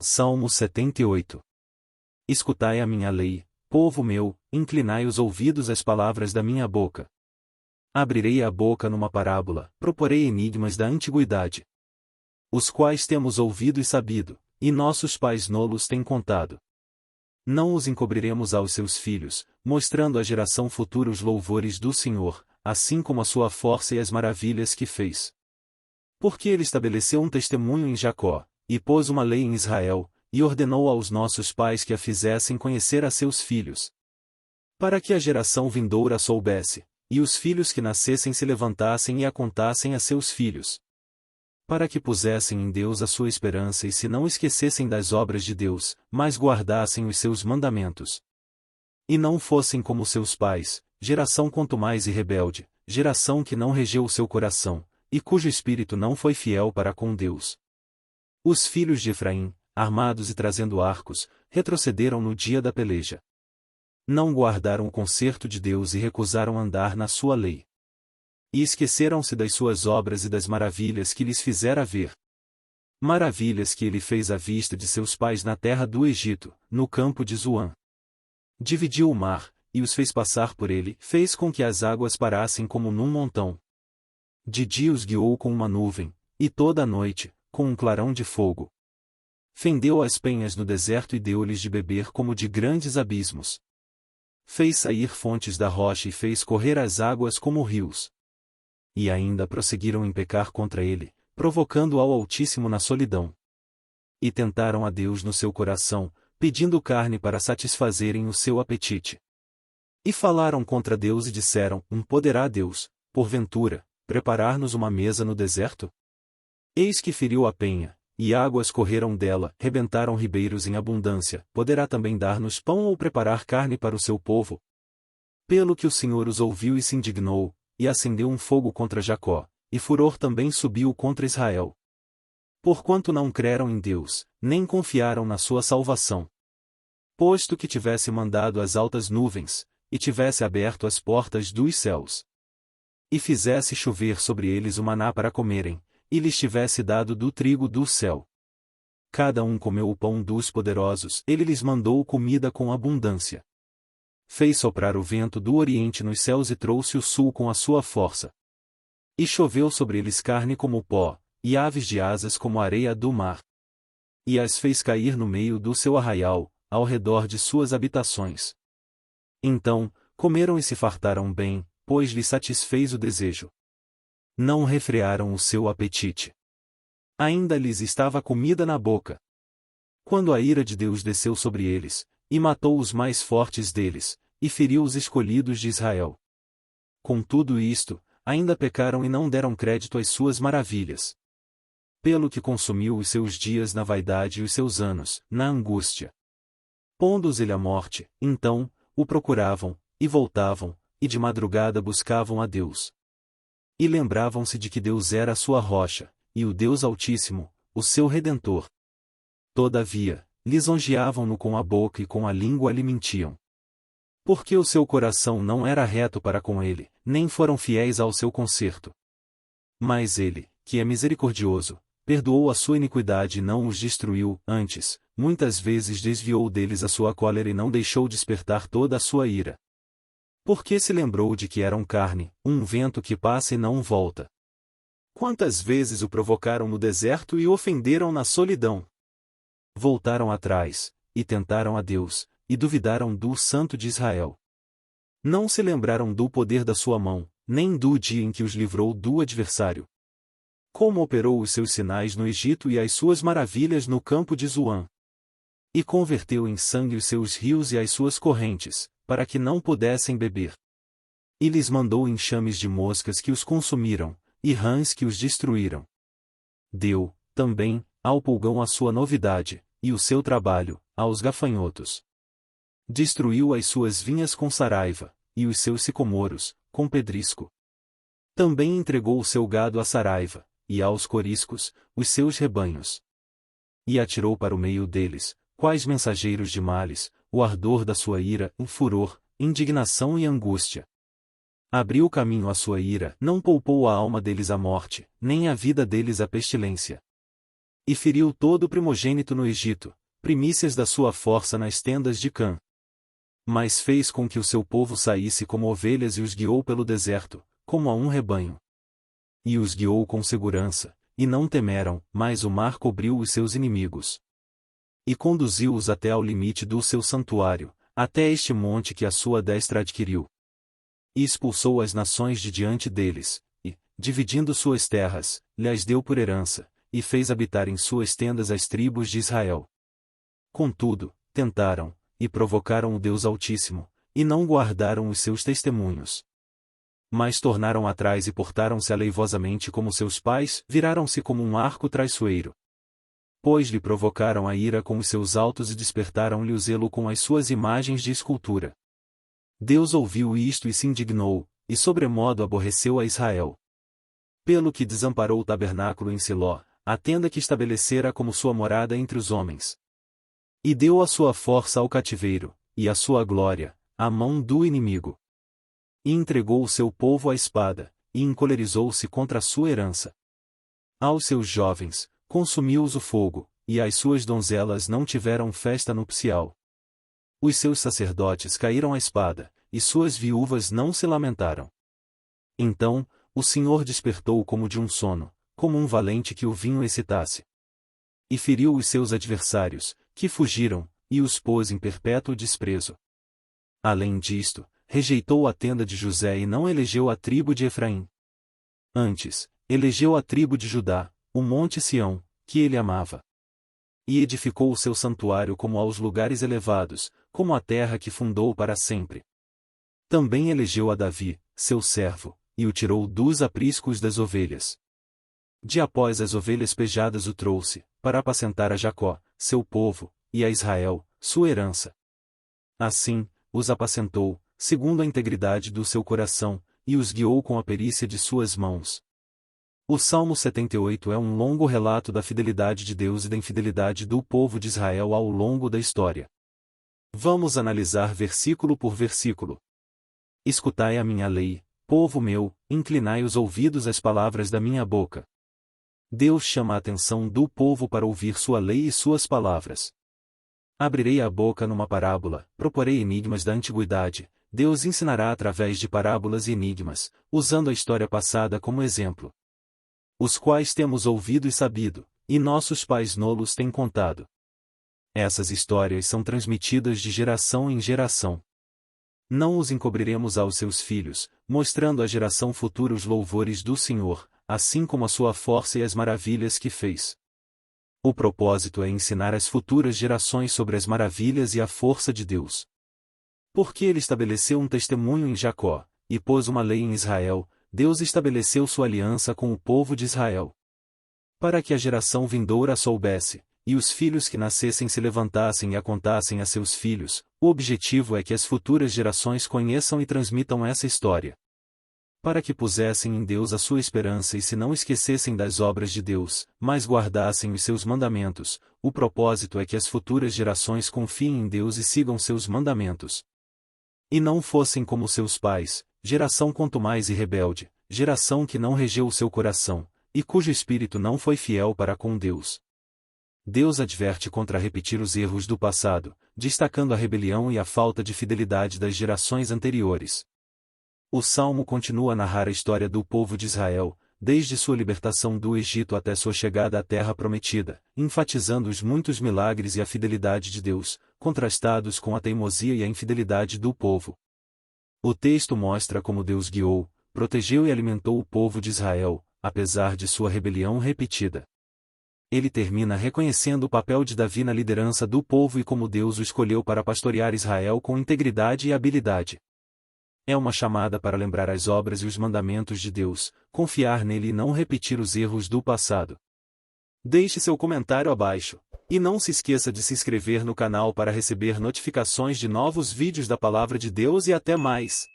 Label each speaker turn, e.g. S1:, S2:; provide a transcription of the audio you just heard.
S1: Salmo 78. Escutai a minha lei, povo meu, inclinai os ouvidos às palavras da minha boca. Abrirei a boca numa parábola, proporei enigmas da antiguidade, os quais temos ouvido e sabido, e nossos pais nolos têm contado. Não os encobriremos aos seus filhos, mostrando à geração futura os louvores do Senhor, assim como a sua força e as maravilhas que fez. Porque ele estabeleceu um testemunho em Jacó, e pôs uma lei em Israel, e ordenou aos nossos pais que a fizessem conhecer a seus filhos, para que a geração vindoura soubesse, e os filhos que nascessem se levantassem e a contassem a seus filhos, para que pusessem em Deus a sua esperança e se não esquecessem das obras de Deus, mas guardassem os seus mandamentos. E não fossem como seus pais, geração contumaz e rebelde, geração que não regeu o seu coração, e cujo espírito não foi fiel para com Deus. Os filhos de Efraim, armados e trazendo arcos, retrocederam no dia da peleja. Não guardaram o concerto de Deus e recusaram andar na sua lei. E esqueceram-se das suas obras e das maravilhas que lhes fizera ver. Maravilhas que ele fez à vista de seus pais na terra do Egito, no campo de Zoan. Dividiu o mar, e os fez passar por ele, fez com que as águas parassem como num montão. De dia os guiou com uma nuvem, e toda a noite, com um clarão de fogo. Fendeu as penhas no deserto e deu-lhes de beber como de grandes abismos. Fez sair fontes da rocha e fez correr as águas como rios. E ainda prosseguiram em pecar contra ele, provocando ao Altíssimo na solidão. E tentaram a Deus no seu coração, pedindo carne para satisfazerem o seu apetite. E falaram contra Deus e disseram: Poderá Deus, porventura, preparar-nos uma mesa no deserto? Eis que feriu a penha, e águas correram dela, rebentaram ribeiros em abundância, poderá também dar-nos pão ou preparar carne para o seu povo? Pelo que o Senhor os ouviu e se indignou, e acendeu um fogo contra Jacó, e furor também subiu contra Israel. Porquanto não creram em Deus, nem confiaram na sua salvação. Posto que tivesse mandado as altas nuvens, e tivesse aberto as portas dos céus, e fizesse chover sobre eles o maná para comerem, e lhes tivesse dado do trigo do céu. Cada um comeu o pão dos poderosos, ele lhes mandou comida com abundância. Fez soprar o vento do oriente nos céus e trouxe o sul com a sua força. E choveu sobre eles carne como pó, e aves de asas como a areia do mar. E as fez cair no meio do seu arraial, ao redor de suas habitações. Então, comeram e se fartaram bem, pois lhes satisfez o desejo. Não refrearam o seu apetite. Ainda lhes estava comida na boca. Quando a ira de Deus desceu sobre eles, e matou os mais fortes deles, e feriu os escolhidos de Israel. Com tudo isto, ainda pecaram e não deram crédito às suas maravilhas. Pelo que consumiu os seus dias na vaidade e os seus anos, na angústia. Pondo-os ele à morte, então, o procuravam, e voltavam, e de madrugada buscavam a Deus. E lembravam-se de que Deus era a sua rocha, e o Deus Altíssimo, o seu Redentor. Todavia, lisonjeavam-no com a boca e com a língua lhe mentiam. Porque o seu coração não era reto para com ele, nem foram fiéis ao seu concerto. Mas ele, que é misericordioso, perdoou a sua iniquidade e não os destruiu, antes, muitas vezes desviou deles a sua cólera e não deixou despertar toda a sua ira. Porque se lembrou de que eram carne, um vento que passa e não volta. Quantas vezes o provocaram no deserto e o ofenderam na solidão? Voltaram atrás, e tentaram a Deus, e duvidaram do Santo de Israel. Não se lembraram do poder da sua mão, nem do dia em que os livrou do adversário. Como operou os seus sinais no Egito e as suas maravilhas no campo de Zoan. E converteu em sangue os seus rios e as suas correntes, para que não pudessem beber. E lhes mandou enxames de moscas que os consumiram, e rãs que os destruíram. Deu, também, ao pulgão a sua novidade, e o seu trabalho, aos gafanhotos. Destruiu as suas vinhas com saraiva, e os seus sicomoros, com pedrisco. Também entregou o seu gado à saraiva, e aos coriscos, os seus rebanhos. E atirou para o meio deles, quais mensageiros de males, o ardor da sua ira, o furor, indignação e angústia. Abriu caminho à sua ira, não poupou a alma deles à morte, nem a vida deles à pestilência. E feriu todo o primogênito no Egito, primícias da sua força nas tendas de Cã. Mas fez com que o seu povo saísse como ovelhas e os guiou pelo deserto, como a um rebanho. E os guiou com segurança, e não temeram, mas o mar cobriu os seus inimigos. E conduziu-os até ao limite do seu santuário, até este monte que a sua destra adquiriu. E expulsou as nações de diante deles, e, dividindo suas terras, lhes deu por herança, e fez habitar em suas tendas as tribos de Israel. Contudo, tentaram, e provocaram o Deus Altíssimo, e não guardaram os seus testemunhos. Mas tornaram atrás e portaram-se aleivosamente como seus pais, viraram-se como um arco traiçoeiro. Pois lhe provocaram a ira com os seus altos e despertaram-lhe o zelo com as suas imagens de escultura. Deus ouviu isto e se indignou, e sobremodo aborreceu a Israel. Pelo que desamparou o tabernáculo em Siló, a tenda que estabelecera como sua morada entre os homens. E deu a sua força ao cativeiro, e a sua glória, à mão do inimigo. E entregou o seu povo à espada, e encolerizou-se contra a sua herança. Aos seus jovens, consumiu-os o fogo, e as suas donzelas não tiveram festa nupcial. Os seus sacerdotes caíram à espada, e suas viúvas não se lamentaram. Então, o Senhor despertou como de um sono, como um valente que o vinho excitasse. E feriu os seus adversários, que fugiram, e os pôs em perpétuo desprezo. Além disto, rejeitou a tenda de José e não elegeu a tribo de Efraim. Antes, elegeu a tribo de Judá, o monte Sião, que ele amava. E edificou o seu santuário como aos lugares elevados, como a terra que fundou para sempre. Também elegeu a Davi, seu servo, e o tirou dos apriscos das ovelhas. De após as ovelhas pejadas o trouxe, para apacentar a Jacó, seu povo, e a Israel, sua herança. Assim, os apacentou, segundo a integridade do seu coração, e os guiou com a perícia de suas mãos. O Salmo 78 é um longo relato da fidelidade de Deus e da infidelidade do povo de Israel ao longo da história. Vamos analisar versículo por versículo. Escutai a minha lei, povo meu, inclinai os ouvidos às palavras da minha boca. Deus chama a atenção do povo para ouvir sua lei e suas palavras. Abrirei a boca numa parábola, proporei enigmas da antiguidade, Deus ensinará através de parábolas e enigmas, usando a história passada como exemplo. Os quais temos ouvido e sabido, e nossos pais nolos têm contado. Essas histórias são transmitidas de geração em geração. Não os encobriremos aos seus filhos, mostrando à geração futura os louvores do Senhor, assim como a sua força e as maravilhas que fez. O propósito é ensinar às futuras gerações sobre as maravilhas e a força de Deus. Porque ele estabeleceu um testemunho em Jacó, e pôs uma lei em Israel, Deus estabeleceu sua aliança com o povo de Israel. Para que a geração vindoura soubesse, e os filhos que nascessem se levantassem e a contassem a seus filhos, o objetivo é que as futuras gerações conheçam e transmitam essa história. Para que pusessem em Deus a sua esperança e se não esquecessem das obras de Deus, mas guardassem os seus mandamentos, o propósito é que as futuras gerações confiem em Deus e sigam seus mandamentos. E não fossem como seus pais, geração contumaz e rebelde, geração que não regeu o seu coração, e cujo espírito não foi fiel para com Deus. Deus adverte contra repetir os erros do passado, destacando a rebelião e a falta de fidelidade das gerações anteriores. O Salmo continua a narrar a história do povo de Israel, desde sua libertação do Egito até sua chegada à Terra Prometida, enfatizando os muitos milagres e a fidelidade de Deus, contrastados com a teimosia e a infidelidade do povo. O texto mostra como Deus guiou, protegeu e alimentou o povo de Israel, apesar de sua rebelião repetida. Ele termina reconhecendo o papel de Davi na liderança do povo e como Deus o escolheu para pastorear Israel com integridade e habilidade. É uma chamada para lembrar as obras e os mandamentos de Deus, confiar nele e não repetir os erros do passado. Deixe seu comentário abaixo, e não se esqueça de se inscrever no canal para receber notificações de novos vídeos da Palavra de Deus e até mais!